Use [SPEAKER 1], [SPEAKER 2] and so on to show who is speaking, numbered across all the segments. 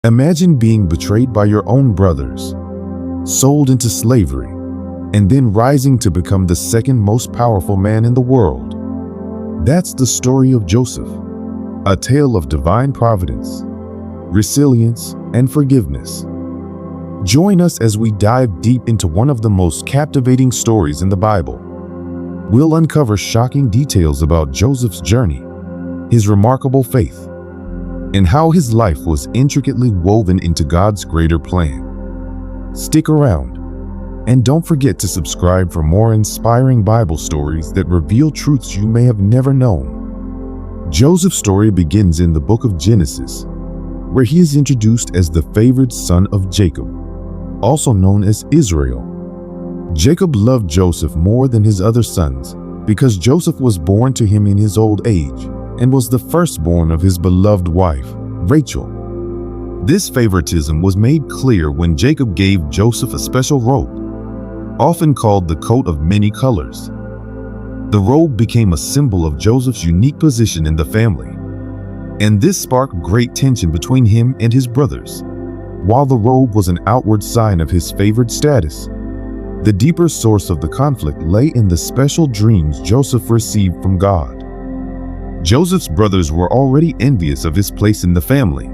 [SPEAKER 1] Imagine being betrayed by your own brothers, sold into slavery, and then rising to become the second most powerful man in the world. That's the story of Joseph, a tale of divine providence, resilience, and forgiveness. Join us as we dive deep into one of the most captivating stories in the Bible. We'll uncover shocking details about Joseph's journey, his remarkable faith, and how his life was intricately woven into God's greater plan. Stick around, and don't forget to subscribe for more inspiring Bible stories that reveal truths you may have never known. Joseph's story begins in the book of Genesis, where he is introduced as the favored son of Jacob, also known as Israel. Jacob loved Joseph more than his other sons because Joseph was born to him in his old age and was the firstborn of his beloved wife, Rachel. This favoritism was made clear when Jacob gave Joseph a special robe, often called the coat of many colors. The robe became a symbol of Joseph's unique position in the family, and this sparked great tension between him and his brothers. While the robe was an outward sign of his favored status, the deeper source of the conflict lay in the special dreams Joseph received from God. Joseph's brothers were already envious of his place in the family,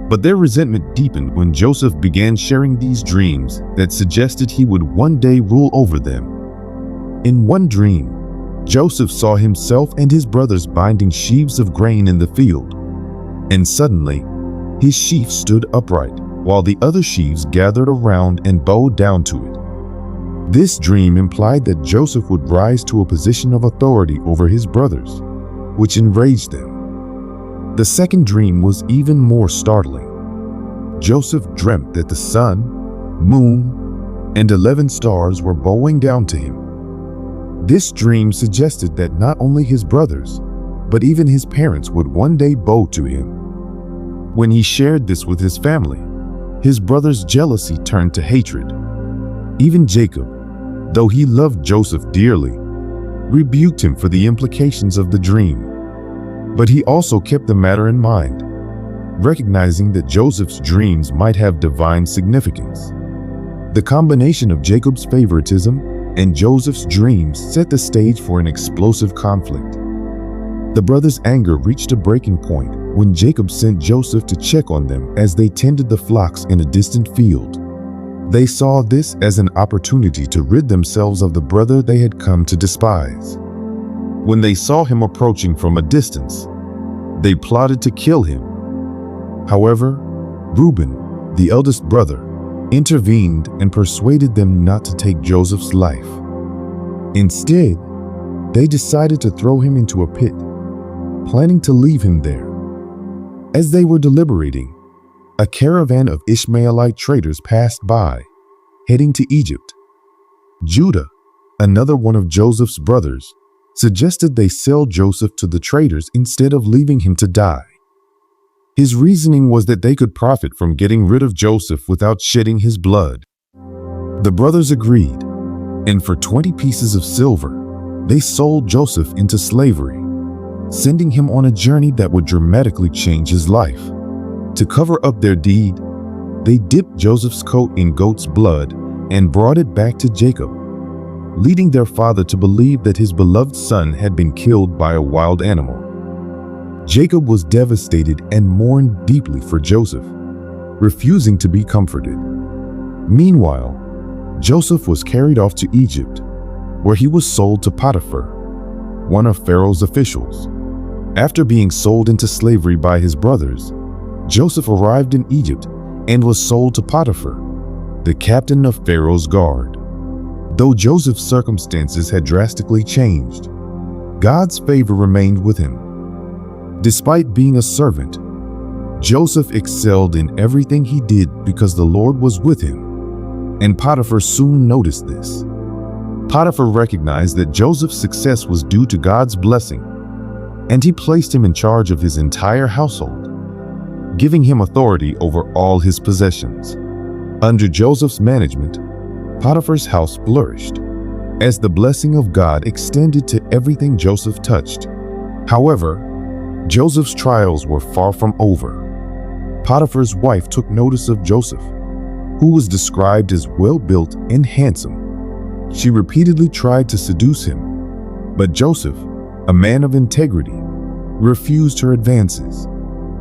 [SPEAKER 1] but their resentment deepened when Joseph began sharing these dreams that suggested he would one day rule over them. In one dream, Joseph saw himself and his brothers binding sheaves of grain in the field, and suddenly, his sheaf stood upright, while the other sheaves gathered around and bowed down to it. This dream implied that Joseph would rise to a position of authority over his brothers, which enraged them. The second dream was even more startling. Joseph dreamt that the sun, moon, and 11 stars were bowing down to him. This dream suggested that not only his brothers, but even his parents would one day bow to him. When he shared this with his family, his brothers' jealousy turned to hatred. Even Jacob, though he loved Joseph dearly, rebuked him for the implications of the dream. But he also kept the matter in mind, recognizing that Joseph's dreams might have divine significance. The combination of Jacob's favoritism and Joseph's dreams set the stage for an explosive conflict. The brothers' anger reached a breaking point when Jacob sent Joseph to check on them as they tended the flocks in a distant field. They saw this as an opportunity to rid themselves of the brother they had come to despise. When they saw him approaching from a distance, they plotted to kill him. However, Reuben, the eldest brother, intervened and persuaded them not to take Joseph's life. Instead, they decided to throw him into a pit, planning to leave him there. As they were deliberating, a caravan of Ishmaelite traders passed by, heading to Egypt. Judah, another one of Joseph's brothers, suggested they sell Joseph to the traders instead of leaving him to die. His reasoning was that they could profit from getting rid of Joseph without shedding his blood. The brothers agreed, and for 20 pieces of silver, they sold Joseph into slavery, sending him on a journey that would dramatically change his life. To cover up their deed, they dipped Joseph's coat in goat's blood and brought it back to Jacob, leading their father to believe that his beloved son had been killed by a wild animal. Jacob was devastated and mourned deeply for Joseph, refusing to be comforted. Meanwhile, Joseph was carried off to Egypt, where he was sold to Potiphar, one of Pharaoh's officials. After being sold into slavery by his brothers, Joseph arrived in Egypt and was sold to Potiphar, the captain of Pharaoh's guard. Though Joseph's circumstances had drastically changed, God's favor remained with him. Despite being a servant, Joseph excelled in everything he did because the Lord was with him, and Potiphar soon noticed this. Potiphar recognized that Joseph's success was due to God's blessing, and he placed him in charge of his entire household, giving him authority over all his possessions. Under Joseph's management, Potiphar's house flourished, as the blessing of God extended to everything Joseph touched. However, Joseph's trials were far from over. Potiphar's wife took notice of Joseph, who was described as well-built and handsome. She repeatedly tried to seduce him, but Joseph, a man of integrity, refused her advances.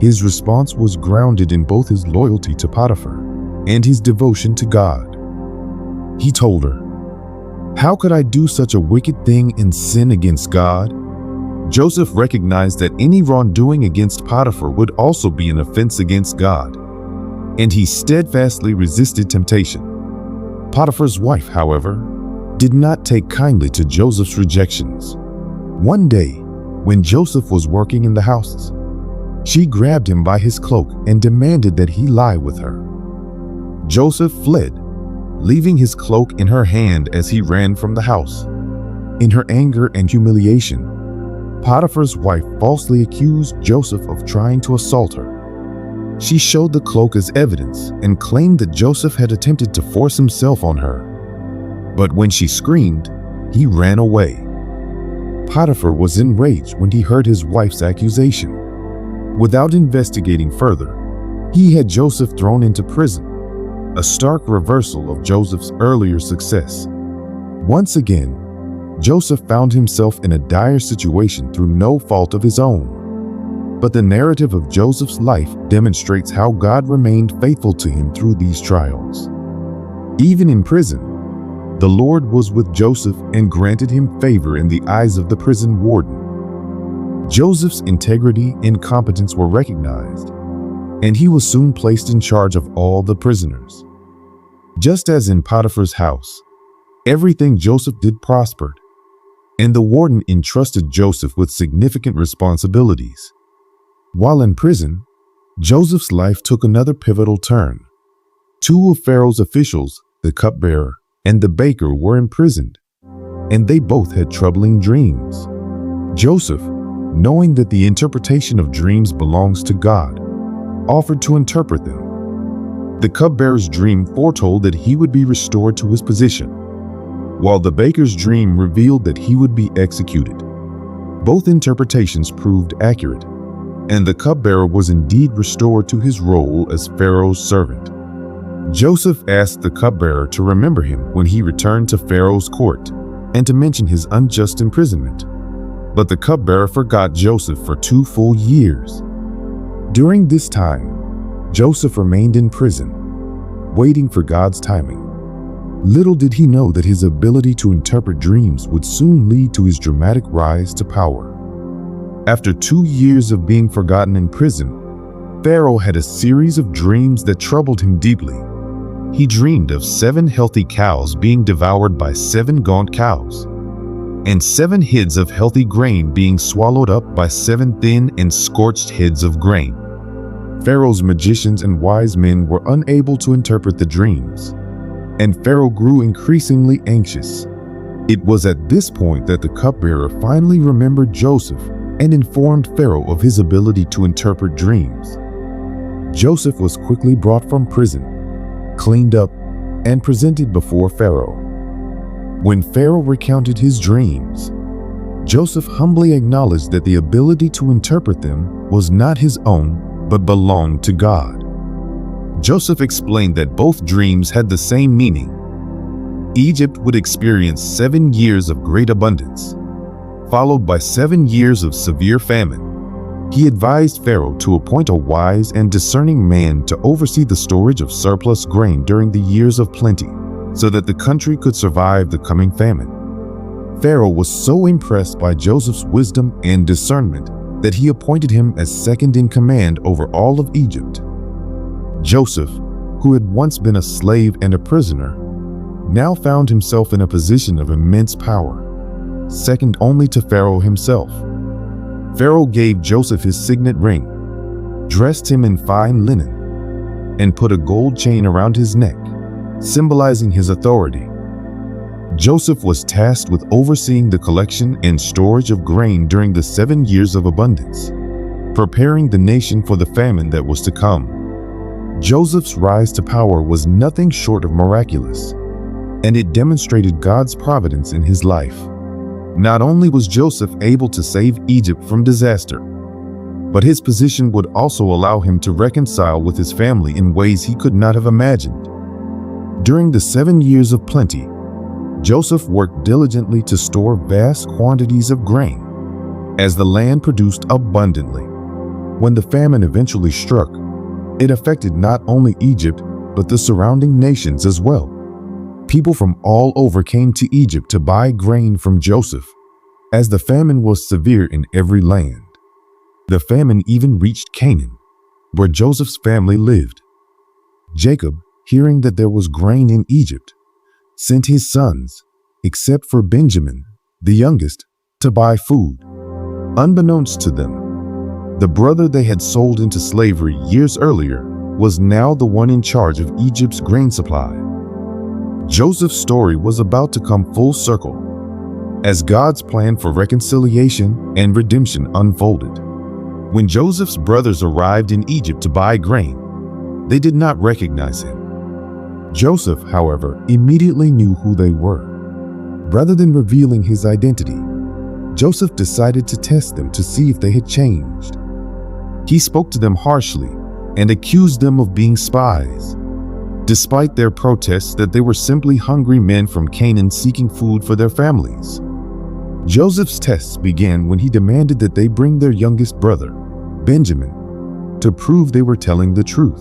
[SPEAKER 1] His response was grounded in both his loyalty to Potiphar and his devotion to God. He told her, "How could I do such a wicked thing and sin against God?" Joseph recognized that any wrongdoing against Potiphar would also be an offense against God, and he steadfastly resisted temptation. Potiphar's wife, however, did not take kindly to Joseph's rejections. One day, when Joseph was working in the house, she grabbed him by his cloak and demanded that he lie with her. Joseph fled, leaving his cloak in her hand as he ran from the house. In her anger and humiliation, Potiphar's wife falsely accused Joseph of trying to assault her. She showed the cloak as evidence and claimed that Joseph had attempted to force himself on her. But when she screamed, he ran away. Potiphar was enraged when he heard his wife's accusation. Without investigating further, he had Joseph thrown into prison, a stark reversal of Joseph's earlier success. Once again, Joseph found himself in a dire situation through no fault of his own. But the narrative of Joseph's life demonstrates how God remained faithful to him through these trials. Even in prison, the Lord was with Joseph and granted him favor in the eyes of the prison warden. Joseph's integrity and competence were recognized, and he was soon placed in charge of all the prisoners. Just as in Potiphar's house, everything Joseph did prospered, and the warden entrusted Joseph with significant responsibilities. While in prison, Joseph's life took another pivotal turn. Two of Pharaoh's officials, the cupbearer and the baker, were imprisoned, and they both had troubling dreams. Joseph, knowing that the interpretation of dreams belongs to God, offered to interpret them. The cupbearer's dream foretold that he would be restored to his position, while the baker's dream revealed that he would be executed. Both interpretations proved accurate, and the cupbearer was indeed restored to his role as Pharaoh's servant. Joseph asked the cupbearer to remember him when he returned to Pharaoh's court and to mention his unjust imprisonment. But the cupbearer forgot Joseph for 2 full years. During this time, Joseph remained in prison, waiting for God's timing. Little did he know that his ability to interpret dreams would soon lead to his dramatic rise to power. After 2 years of being forgotten in prison, Pharaoh had a series of dreams that troubled him deeply. He dreamed of 7 healthy cows being devoured by 7 gaunt cows, and 7 heads of healthy grain being swallowed up by 7 thin and scorched heads of grain. Pharaoh's magicians and wise men were unable to interpret the dreams, and Pharaoh grew increasingly anxious. It was at this point that the cupbearer finally remembered Joseph and informed Pharaoh of his ability to interpret dreams. Joseph was quickly brought from prison, cleaned up, and presented before Pharaoh. When Pharaoh recounted his dreams, Joseph humbly acknowledged that the ability to interpret them was not his own, but belonged to God. Joseph explained that both dreams had the same meaning. Egypt would experience 7 years of great abundance, followed by 7 years of severe famine. He advised Pharaoh to appoint a wise and discerning man to oversee the storage of surplus grain during the years of plenty, so that the country could survive the coming famine. Pharaoh was so impressed by Joseph's wisdom and discernment that he appointed him as second in command over all of Egypt. Joseph, who had once been a slave and a prisoner, now found himself in a position of immense power, second only to Pharaoh himself. Pharaoh gave Joseph his signet ring, dressed him in fine linen, and put a gold chain around his neck, symbolizing his authority. Joseph was tasked with overseeing the collection and storage of grain during the 7 years of abundance, preparing the nation for the famine that was to come. Joseph's rise to power was nothing short of miraculous, and it demonstrated God's providence in his life. Not only was Joseph able to save Egypt from disaster, But his position would also allow him to reconcile with his family in ways he could not have imagined. During the 7 years of plenty, Joseph worked diligently to store vast quantities of grain, as the land produced abundantly. When the famine eventually struck, it affected not only Egypt, but the surrounding nations as well. People from all over came to Egypt to buy grain from Joseph, as the famine was severe in every land. The famine even reached Canaan, where Joseph's family lived. Jacob, hearing that there was grain in Egypt, sent his sons, except for Benjamin, the youngest, to buy food. Unbeknownst to them, the brother they had sold into slavery years earlier was now the one in charge of Egypt's grain supply. Joseph's story was about to come full circle as God's plan for reconciliation and redemption unfolded. When Joseph's brothers arrived in Egypt to buy grain, they did not recognize him. Joseph, however, immediately knew who they were. Rather than revealing his identity, Joseph decided to test them to see if they had changed. He spoke to them harshly and accused them of being spies, despite their protests that they were simply hungry men from Canaan seeking food for their families. Joseph's tests began when he demanded that they bring their youngest brother, Benjamin, to prove they were telling the truth.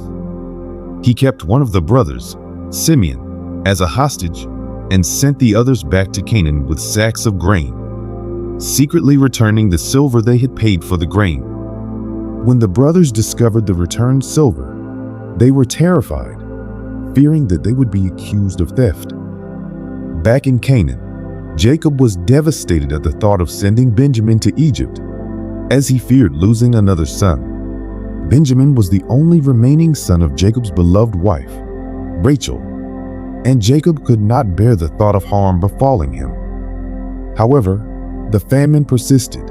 [SPEAKER 1] He kept one of the brothers, Simeon, as a hostage and sent the others back to Canaan with sacks of grain, secretly returning the silver they had paid for the grain. When the brothers discovered the returned silver, they were terrified, fearing that they would be accused of theft. Back in Canaan, Jacob was devastated at the thought of sending Benjamin to Egypt, as he feared losing another son. Benjamin was the only remaining son of Jacob's beloved wife, Rachel, and Jacob could not bear the thought of harm befalling him. However, the famine persisted,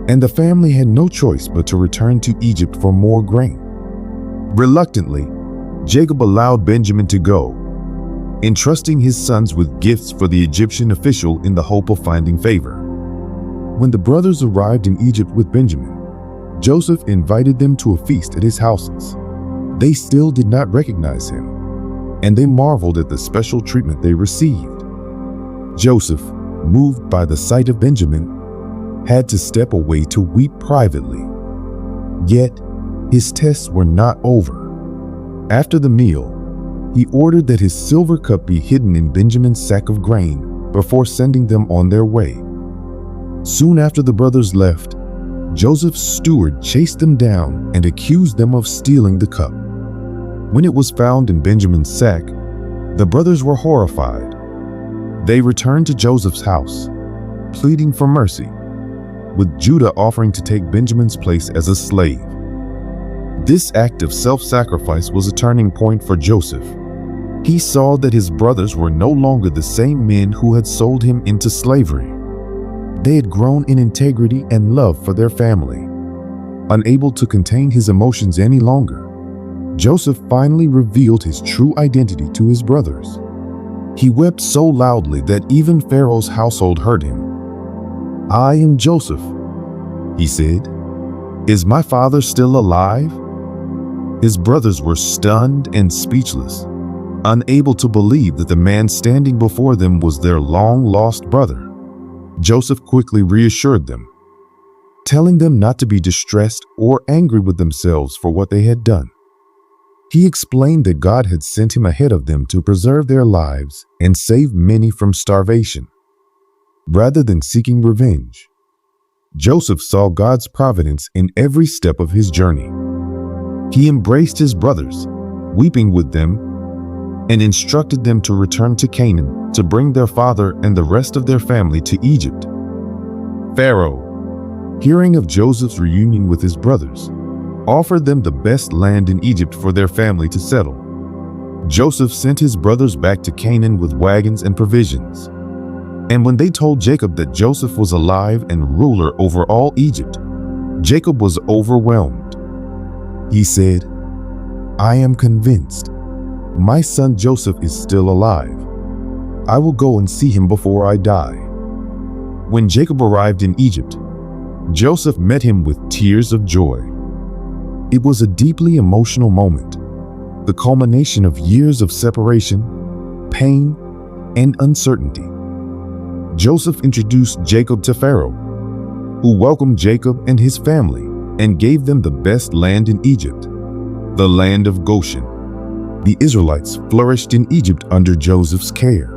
[SPEAKER 1] and the family had no choice but to return to Egypt for more grain. Reluctantly, Jacob allowed Benjamin to go, entrusting his sons with gifts for the Egyptian official in the hope of finding favor. When the brothers arrived in Egypt with Benjamin, Joseph invited them to a feast at his houses. They still did not recognize him, and they marveled at the special treatment they received. Joseph, moved by the sight of Benjamin, had to step away to weep privately. Yet, his tests were not over. After the meal, he ordered that his silver cup be hidden in Benjamin's sack of grain before sending them on their way. Soon after the brothers left, Joseph's steward chased them down and accused them of stealing the cup. When it was found in Benjamin's sack, the brothers were horrified. They returned to Joseph's house, pleading for mercy, with Judah offering to take Benjamin's place as a slave. This act of self-sacrifice was a turning point for Joseph. He saw that his brothers were no longer the same men who had sold him into slavery. They had grown in integrity and love for their family. Unable to contain his emotions any longer, Joseph finally revealed his true identity to his brothers. He wept so loudly that even Pharaoh's household heard him. "I am Joseph," he said. "Is my father still alive?" His brothers were stunned and speechless, unable to believe that the man standing before them was their long-lost brother. Joseph quickly reassured them, telling them not to be distressed or angry with themselves for what they had done. He explained that God had sent him ahead of them to preserve their lives and save many from starvation. Rather than seeking revenge, Joseph saw God's providence in every step of his journey. He embraced his brothers, weeping with them, and instructed them to return to Canaan to bring their father and the rest of their family to Egypt. Pharaoh, hearing of Joseph's reunion with his brothers, offered them the best land in Egypt for their family to settle. Joseph sent his brothers back to Canaan with wagons and provisions. And when they told Jacob that Joseph was alive and ruler over all Egypt, Jacob was overwhelmed. He said, "I am convinced my son Joseph is still alive. I will go and see him before I die." When Jacob arrived in Egypt, Joseph met him with tears of joy. It was a deeply emotional moment, the culmination of years of separation, pain, and uncertainty. Joseph introduced Jacob to Pharaoh, who welcomed Jacob and his family and gave them the best land in Egypt, the land of Goshen. The Israelites flourished in Egypt under Joseph's care.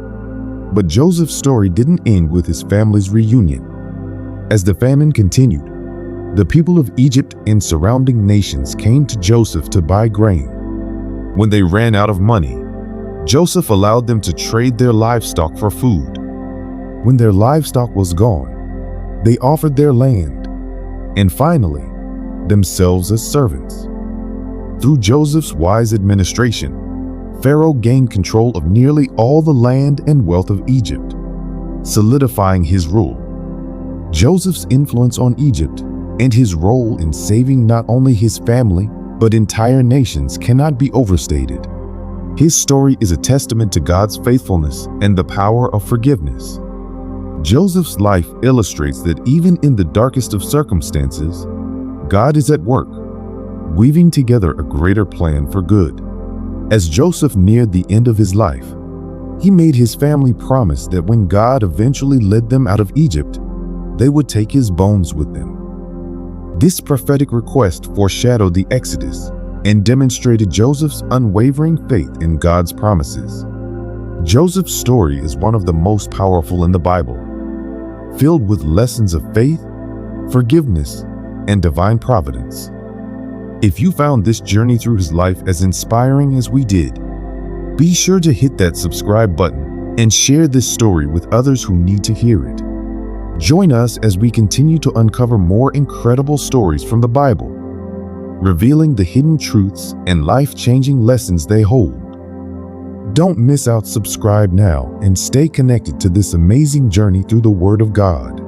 [SPEAKER 1] But Joseph's story didn't end with his family's reunion. As the famine continued, the people of Egypt and surrounding nations came to Joseph to buy grain. When they ran out of money, Joseph allowed them to trade their livestock for food. When their livestock was gone, they offered their land, and finally, themselves as servants. Through Joseph's wise administration, Pharaoh gained control of nearly all the land and wealth of Egypt, solidifying his rule. Joseph's influence on Egypt and his role in saving not only his family, but entire nations cannot be overstated. His story is a testament to God's faithfulness and the power of forgiveness. Joseph's life illustrates that even in the darkest of circumstances, God is at work, weaving together a greater plan for good. As Joseph neared the end of his life, he made his family promise that when God eventually led them out of Egypt, they would take his bones with them. This prophetic request foreshadowed the Exodus and demonstrated Joseph's unwavering faith in God's promises. Joseph's story is one of the most powerful in the Bible, filled with lessons of faith, forgiveness, and divine providence. If you found this journey through his life as inspiring as we did, be sure to hit that subscribe button and share this story with others who need to hear it. Join us as we continue to uncover more incredible stories from the Bible, revealing the hidden truths and life-changing lessons they hold. Don't miss out. Subscribe now and stay connected to this amazing journey through the Word of God.